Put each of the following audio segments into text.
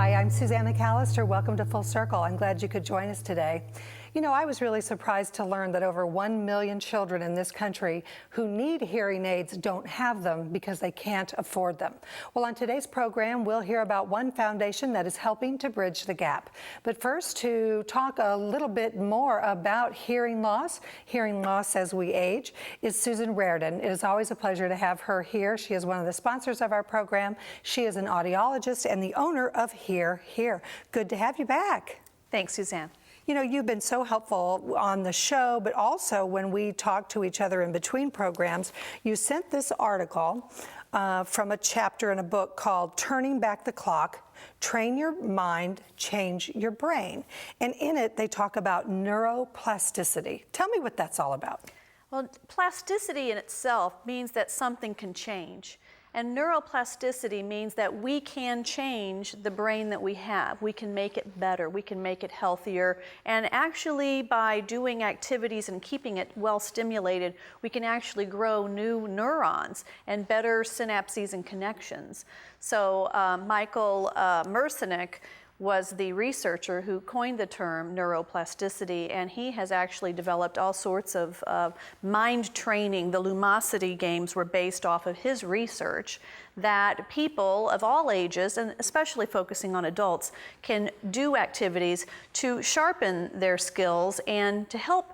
Hi, I'm Suzanne McAllister. Welcome to Full Circle. I'm glad you could join us today. You know, I was really surprised to learn that over 1 million children in this country who need hearing aids don't have them because they can't afford them. Well, on today's program, we'll hear about one foundation that is helping to bridge the gap. But first, to talk a little bit more about hearing loss as we age, is Susan Reardon. It is always a pleasure to have her here. She is one of the sponsors of our program. She is an audiologist and the owner of Hear Here. Good to have you back. Thanks, Suzanne. You know, you've been so helpful on the show, but also when we talk to each other in between programs. You sent this article from a chapter in a book called Turning Back the Clock, Train Your Mind, Change Your Brain. And in it, they talk about neuroplasticity. Tell me what that's all about. Well, plasticity in itself means that something can change. And neuroplasticity means that we can change the brain that we have. We can make it better, we can make it healthier, and actually by doing activities and keeping it well stimulated, we can actually grow new neurons and better synapses and connections. So Michael Merzenich was the researcher who coined the term neuroplasticity, and he has actually developed all sorts of mind training. The Lumosity games were based off of his research that people of all ages, and especially focusing on adults, can do activities to sharpen their skills and to help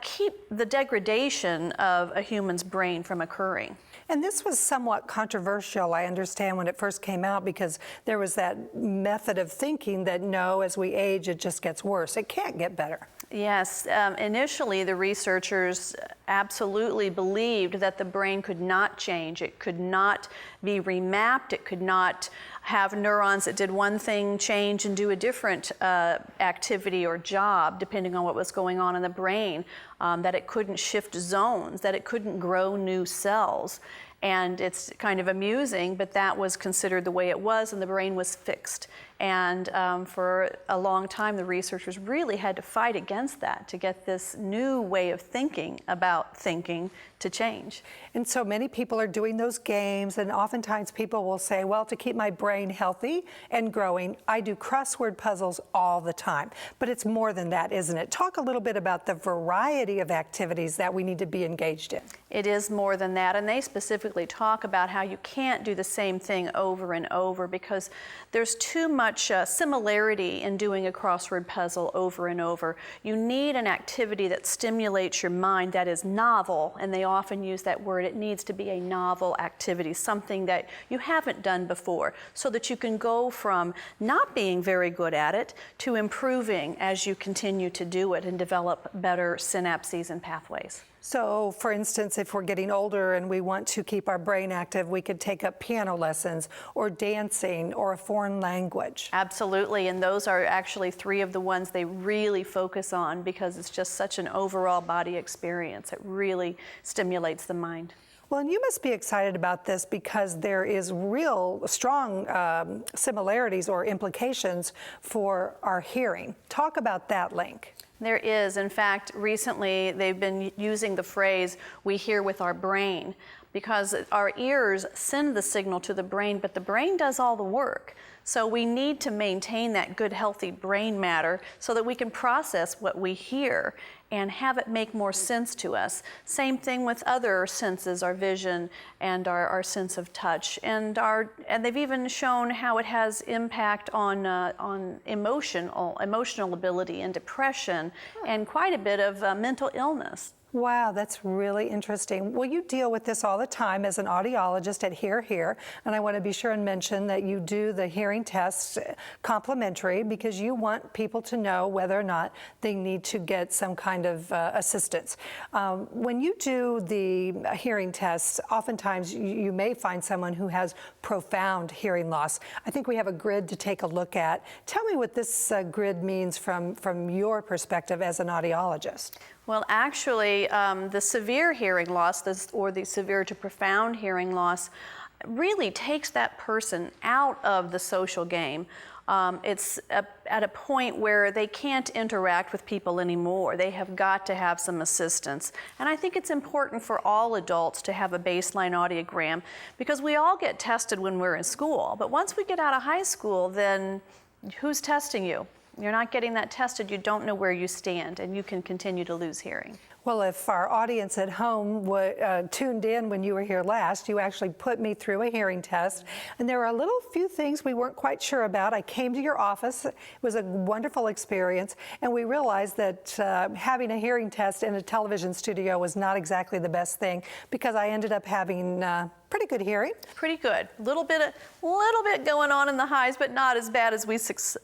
keep the degradation of a human's brain from occurring. And this was somewhat controversial, I understand, when it first came out, because there was that method of thinking that no, as we age, it just gets worse. It can't get better. Yes, initially the researchers absolutely believed that the brain could not change. It could not be remapped. It could not have neurons that did one thing change and do a different activity or job depending on what was going on in the brain, that it couldn't shift zones, that it couldn't grow new cells. And it's kind of amusing, but that was considered the way it was, and the brain was fixed. And for a long time, the researchers really had to fight against that to get this new way of thinking about thinking to change. And so many people are doing those games, and oftentimes people will say, well, to keep my brain healthy and growing, I do crossword puzzles all the time. But it's more than that, isn't it? Talk a little bit about the variety of activities that we need to be engaged in. It is more than that, and they specifically talk about how you can't do the same thing over and over because there's too much similarity in doing a crossword puzzle over and over. You need an activity that stimulates your mind that is novel, and they often use that word. It needs to be a novel activity, something that you haven't done before, so that you can go from not being very good at it to improving as you continue to do it and develop better synapses and pathways. So, for instance, if we're getting older and we want to keep our brain active, we could take up piano lessons or dancing or a foreign language. Absolutely, and those are actually three of the ones they really focus on because it's just such an overall body experience. It really stimulates the mind. Well, and you must be excited about this because there is real strong similarities or implications for our hearing. Talk about that link. There is. In fact, recently they've been using the phrase, we hear with our brain, because our ears send the signal to the brain, but the brain does all the work. So we need to maintain that good, healthy brain matter so that we can process what we hear and have it make more sense to us. Same thing with other senses, our vision and our sense of touch. And they've even shown how it has impact on emotional ability and depression and quite a bit of mental illness. Wow, that's really interesting. Well, you deal with this all the time as an audiologist at Hear Here, and I want to be sure and mention that you do the hearing tests complimentary because you want people to know whether or not they need to get some kind of assistance. When you do the hearing tests, oftentimes you may find someone who has profound hearing loss. I think we have a grid to take a look at. Tell me what this grid means from your perspective as an audiologist. Well, actually, the severe hearing loss, or the severe to profound hearing loss, really takes that person out of the social game. It's at a point where they can't interact with people anymore. They have got to have some assistance. And I think it's important for all adults to have a baseline audiogram, because we all get tested when we're in school. But once we get out of high school, then who's testing you? You're not getting that tested, you don't know where you stand, and you can continue to lose hearing. Well, if our audience at home tuned in when you were here last, you actually put me through a hearing test, and there were a little few things we weren't quite sure about. I came to your office. It was a wonderful experience, and we realized that having a hearing test in a television studio was not exactly the best thing, because I ended up having pretty good hearing. Pretty good. Little bit going on in the highs, but not as bad as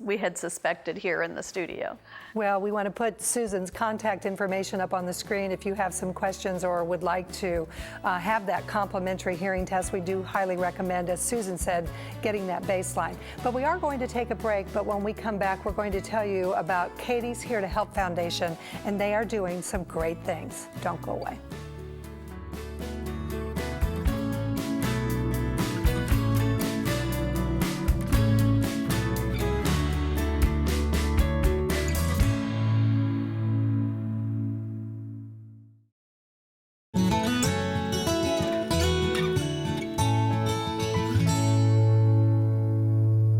we had suspected here in the studio. Well, we want to put Susan's contact information up on the screen. If you have some questions or would like to have that complimentary hearing test, we do highly recommend, as Susan said, getting that baseline. But we are going to take a break, but when we come back, we're going to tell you about Katie's Here to Help Foundation, and they are doing some great things. Don't go away.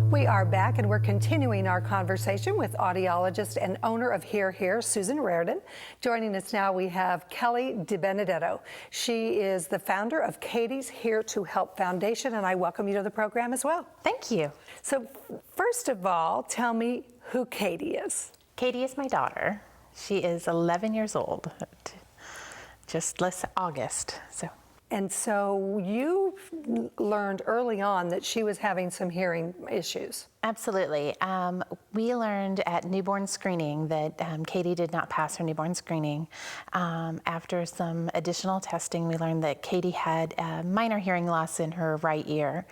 We are back, and we're continuing our conversation with audiologist and owner of Hear Here, Susan Reardon. Joining us now, we have Kelly DiBenedetto. She is the founder of Katie's Here to Help Foundation, and I welcome you to the program as well. Thank you. So first of all, tell me who Katie is. Katie is my daughter. She is 11 years old, just last August. And so you learned early on that she was having some hearing issues. Absolutely. We learned at newborn screening that Katie did not pass her newborn screening. After some additional testing, we learned that Katie had a minor hearing loss in her right ear.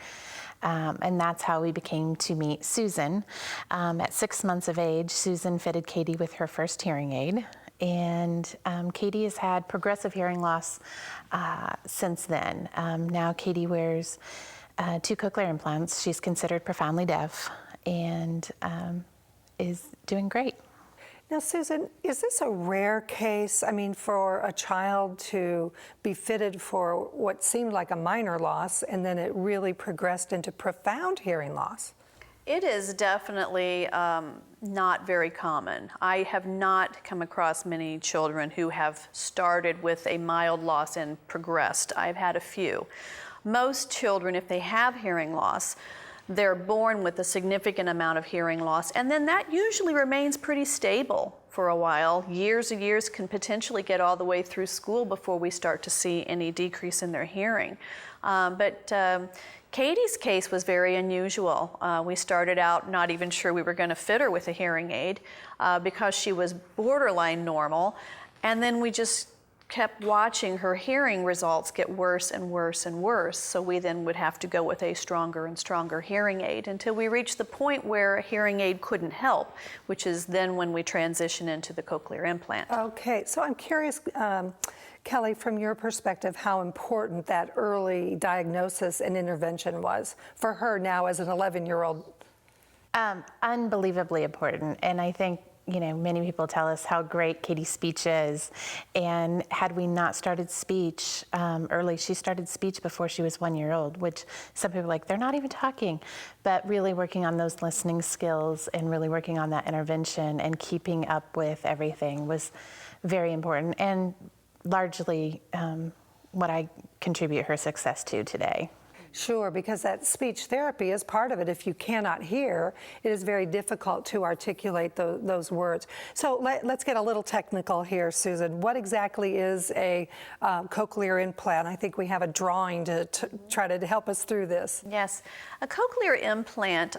And that's how we became to meet Susan. At 6 months of age, Susan fitted Katie with her first hearing aid. And Katie has had progressive hearing loss since then. Now Katie wears 2 cochlear implants. She's considered profoundly deaf and is doing great. Now, Susan, is this a rare case? I mean, for a child to be fitted for what seemed like a minor loss, and then it really progressed into profound hearing loss? It is definitely not very common. I have not come across many children who have started with a mild loss and progressed. I've had a few. Most children, if they have hearing loss, they're born with a significant amount of hearing loss, and then that usually remains pretty stable for a while. Years and years can potentially get all the way through school before we start to see any decrease in their hearing. But Katie's case was very unusual. We started out not even sure we were going to fit her with a hearing aid because she was borderline normal, and then we just kept watching her hearing results get worse and worse and worse. So we then would have to go with a stronger and stronger hearing aid until we reached the point where a hearing aid couldn't help, which is then when we transition into the cochlear implant. Okay, so I'm curious, Kelly, from your perspective, how important that early diagnosis and intervention was for her now as an 11-year-old. Unbelievably important, and I think many people tell us how great Katie's speech is, and had we not started speech early, she started speech before she was 1 year old, which some people are like, they're not even talking, but really working on those listening skills and really working on that intervention and keeping up with everything was very important, and largely what I contribute her success to today. Sure, because that speech therapy is part of it. If you cannot hear, it is very difficult to articulate those words. So let's get a little technical here, Susan. What exactly is a cochlear implant? I think we have a drawing to try to help us through this. Yes, a cochlear implant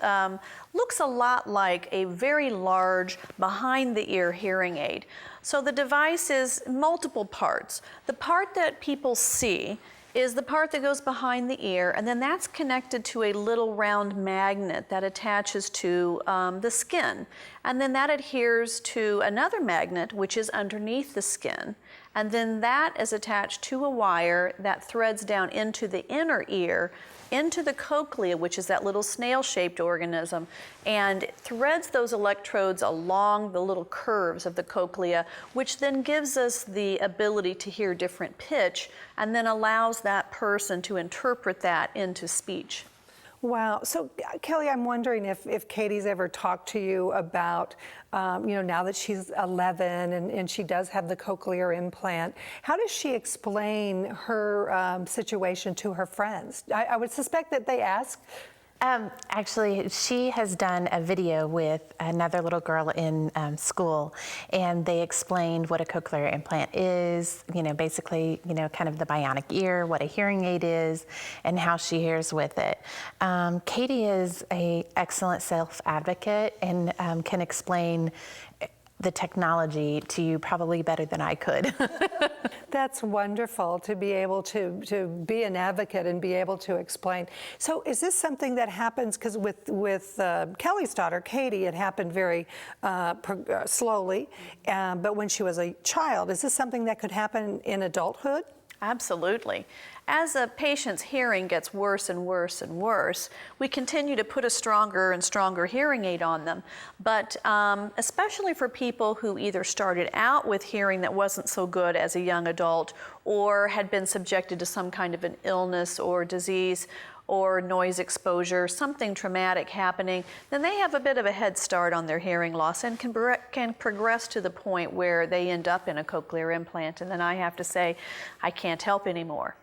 looks a lot like a very large behind-the-ear hearing aid. So the device is multiple parts. The part that people see is the part that goes behind the ear, and then that's connected to a little round magnet that attaches to the skin. And then that adheres to another magnet, which is underneath the skin. And then that is attached to a wire that threads down into the inner ear into the cochlea, which is that little snail-shaped organism, and threads those electrodes along the little curves of the cochlea, which then gives us the ability to hear different pitch, and then allows that person to interpret that into speech. Wow. So, Kelly, I'm wondering if Katie's ever talked to you about, now that she's 11 and she does have the cochlear implant, how does she explain her situation to her friends? I would suspect that they ask. Actually, she has done a video with another little girl in school, and they explained what a cochlear implant is, basically, kind of the bionic ear, what a hearing aid is, and how she hears with it. Katie is an excellent self-advocate and can explain the technology to you probably better than I could. That's wonderful to be able to be an advocate and be able to explain. So is this something that happens, because with Kelly's daughter, Katie, it happened very slowly, but when she was a child, is this something that could happen in adulthood? Absolutely. As a patient's hearing gets worse and worse and worse, we continue to put a stronger and stronger hearing aid on them. But especially for people who either started out with hearing that wasn't so good as a young adult, or had been subjected to some kind of an illness or disease or noise exposure, something traumatic happening, then they have a bit of a head start on their hearing loss and can progress to the point where they end up in a cochlear implant, and then I have to say, I can't help anymore.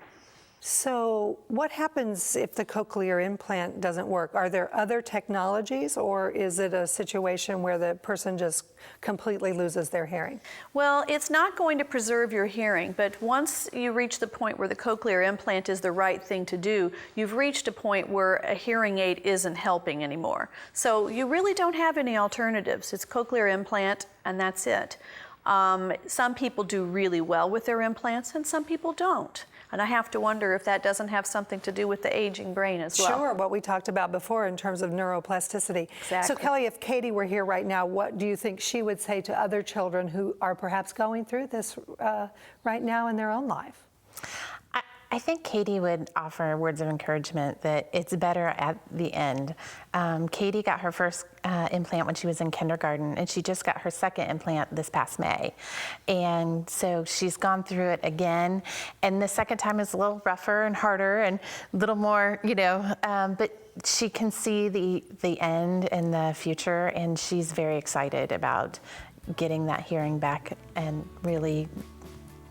So what happens if the cochlear implant doesn't work? Are there other technologies, or is it a situation where the person just completely loses their hearing? Well, it's not going to preserve your hearing, but once you reach the point where the cochlear implant is the right thing to do, you've reached a point where a hearing aid isn't helping anymore. So you really don't have any alternatives. It's cochlear implant, and that's it. Some people do really well with their implants, and some people don't. And I have to wonder if that doesn't have something to do with the aging brain as well. Sure, what we talked about before in terms of neuroplasticity. Exactly. So Kelly, if Katie were here right now, what do you think she would say to other children who are perhaps going through this right now in their own life? I think Katie would offer words of encouragement that it's better at the end. Katie got her first implant when she was in kindergarten, and she just got her second implant this past May. And so she's gone through it again, and the second time is a little rougher and harder and a little more, but she can see the end and the future, and she's very excited about getting that hearing back and really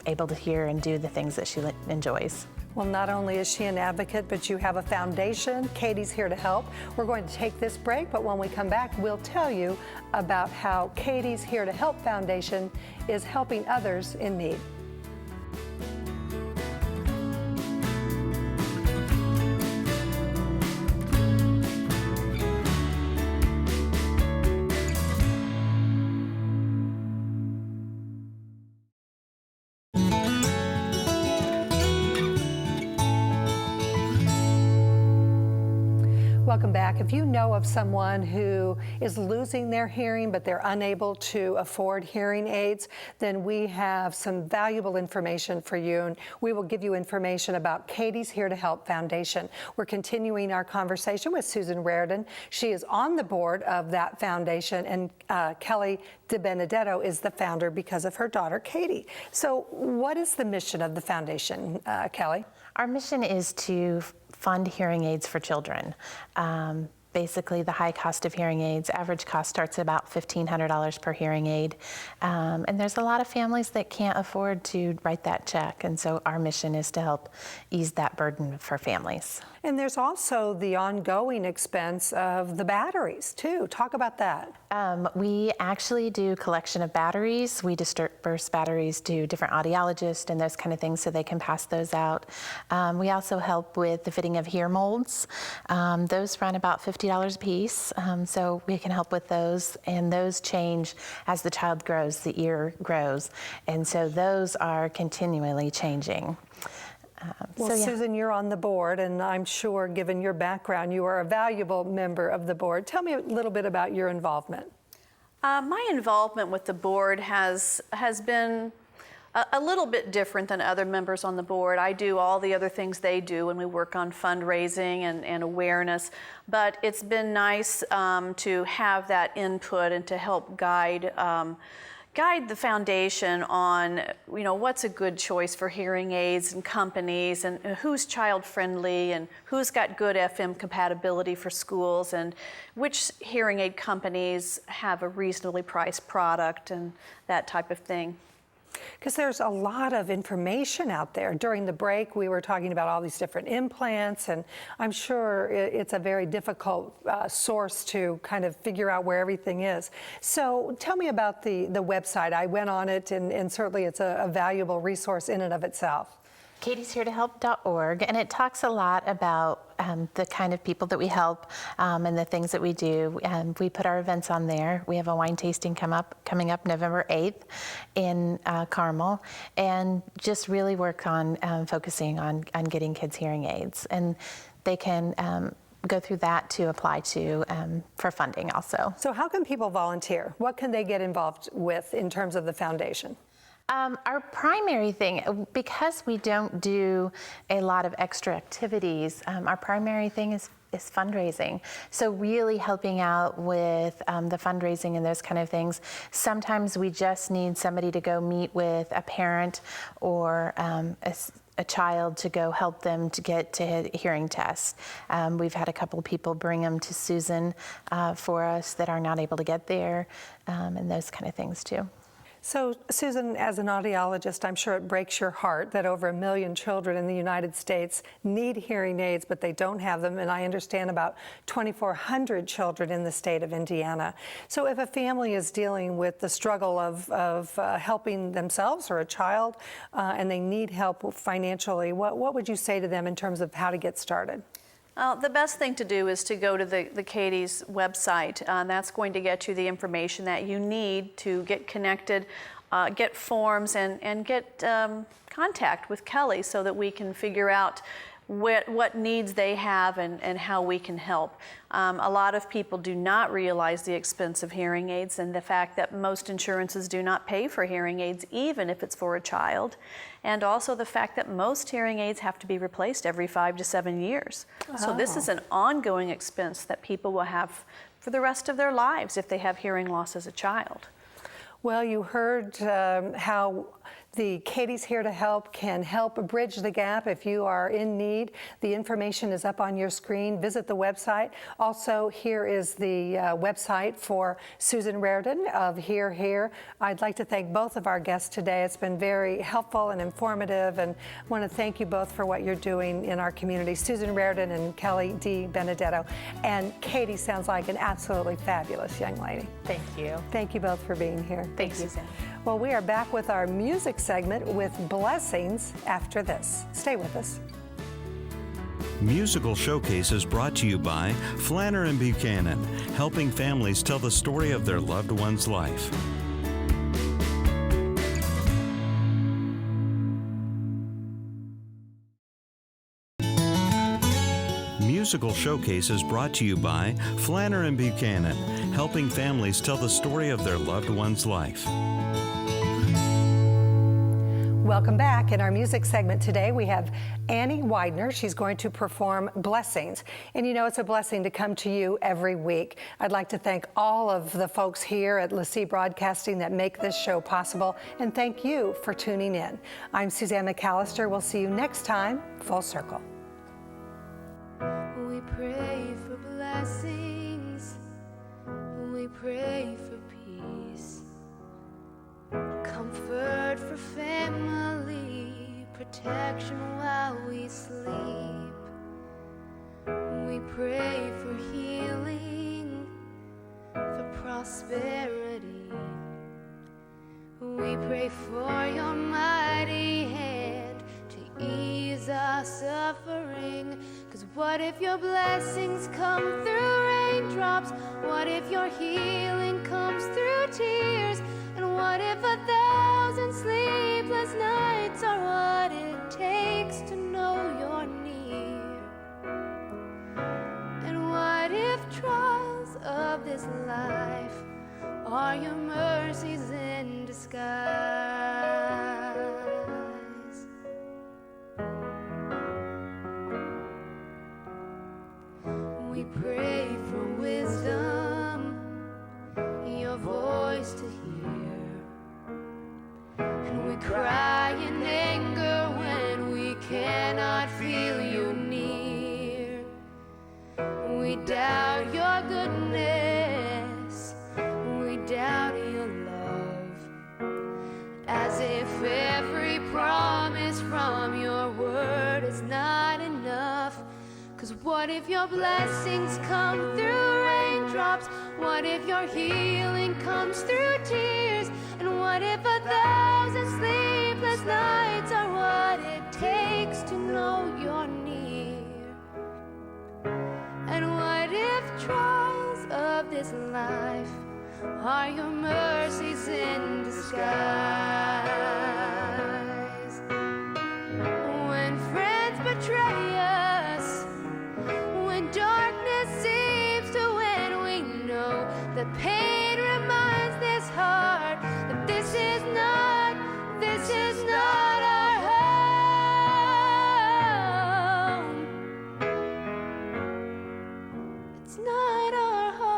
able to hear and do the things that she enjoys. Well, not only is she an advocate, but you have a foundation. Katie's here to help. We're going to take this break, but when we come back, we'll tell you about how Katie's Here to Help Foundation is helping others in need. Welcome back. If you know of someone who is losing their hearing but they're unable to afford hearing aids, then we have some valuable information for you, and we will give you information about Katie's Here to Help Foundation. We're continuing our conversation with Susan Raridan. She is on the board of that foundation, and Kelly DiBenedetto is the founder because of her daughter, Katie. So what is the mission of the foundation, Kelly? Our mission is to fund hearing aids for children. Basically, the high cost of hearing aids, average cost starts at about $1,500 per hearing aid. And there's a lot of families that can't afford to write that check. And so our mission is to help ease that burden for families. And there's also the ongoing expense of the batteries, too. Talk about that. We actually do collection of batteries. We disperse batteries to different audiologists and those kind of things so they can pass those out. We also help with the fitting of ear molds. Those run about $50 a piece, so we can help with those. And those change as the child grows, the ear grows. And so those are continually changing. Well, so, yeah. Susan, you're on the board, and I'm sure, given your background, you are a valuable member of the board. Tell me a little bit about your involvement. My involvement with the board has been a little bit different than other members on the board. I do all the other things they do, and we work on fundraising and awareness. But it's been nice to have that input and to help guide the foundation on, what's a good choice for hearing aids and companies, and who's child friendly, and who's got good FM compatibility for schools, and which hearing aid companies have a reasonably priced product, and that type of thing. Because there's a lot of information out there. During the break, we were talking about all these different implants, and I'm sure it's a very difficult source to kind of figure out where everything is. So tell me about the website. I went on it, and certainly it's a valuable resource in and of itself. katiesheretohelp.org, and it talks a lot about the kind of people that we help and the things that we do. We put our events on there. We have a wine tasting coming up November 8th in Carmel, and just really work on focusing on getting kids hearing aids. And they can go through that to apply to for funding also. So how can people volunteer? What can they get involved with in terms of the foundation? Our primary thing, because we don't do a lot of extra activities, our primary thing is fundraising. So really helping out with the fundraising and those kind of things. Sometimes we just need somebody to go meet with a parent or a child to go help them to get to hearing tests. We've had a couple of people bring them to Susan for us that are not able to get there, and those kind of things too. So, Susan, as an audiologist, I'm sure it breaks your heart that over 1 million children in the United States need hearing aids, but they don't have them, and I understand about 2,400 children in the state of Indiana. So if a family is dealing with the struggle of helping themselves or a child, and they need help financially, what would you say to them in terms of how to get started? The best thing to do is to go to the Katie's website. That's going to get you the information that you need to get connected, get forms, and get contact with Kelly so that we can figure out what needs they have and how we can help. A lot of people do not realize the expense of hearing aids and the fact that most insurances do not pay for hearing aids, even if it's for a child. And also the fact that most hearing aids have to be replaced every 5 to 7 years. Oh. So this is an ongoing expense that people will have for the rest of their lives if they have hearing loss as a child. Well, you heard how the Katie's Here to Help can help bridge the gap if you are in need. The information is up on your screen. Visit the website. Also, here is the website for Susan Reardon of Hear Here. I'd like to thank both of our guests today. It's been very helpful and informative, and I want to thank you both for what you're doing in our community. Susan Reardon and Kelly D. Benedetto. And Katie sounds like an absolutely fabulous young lady. Thank you. Thank you both for being here. Thank you, Susan. Well, we are back with our music segment with Blessings after this. Stay with us. Musical Showcase is brought to you by Flanner and Buchanan, helping families tell the story of their loved one's life. Musical Showcase is brought to you by Flanner and Buchanan, helping families tell the story of their loved one's life. Welcome back. In our music segment today, we have Annie Widener. She's going to perform Blessings. And you know, it's a blessing to come to you every week. I'd like to thank all of the folks here at LaCie Broadcasting that make this show possible, and thank you for tuning in. I'm Suzanne McAllister. We'll see you next time, Full Circle. We pray for blessings. We pray for peace. Comfort for family, protection while we sleep. We pray for healing, for prosperity. We pray for your mighty hand to ease our suffering. 'Cause what if your blessings come through raindrops? What if your healing comes through tears? And what if 1,000 sleepless nights are what it takes to know you're near? And what if trials of this life are your mercies in disguise? what if your blessings come through raindrops? What if your healing comes through tears? And what if 1,000 sleepless nights are what it takes to know you're near? And what if trials of this life are your mercies in disguise? When friends betray us, when darkness seems to win, we know that pain reminds this heart that this is not our home. It's not our home.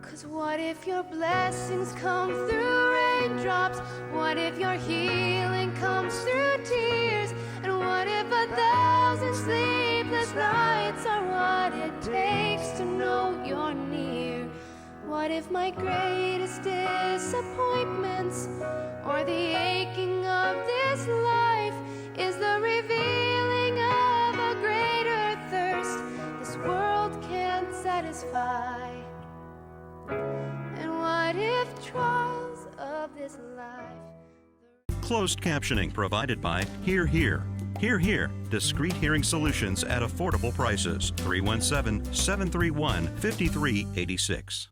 'Cause what if your blessings come through raindrops? What if your healing comes through tears? And what if 1,000 sleepless nights are what it takes to know you're near? What if my greatest disappointments or the aching of this life is the revealing of a greater thirst this world can't satisfy? And what if trials of this life... Closed captioning provided by Hear Hear. Hear Hear, discrete hearing solutions at affordable prices. 317-731-5386.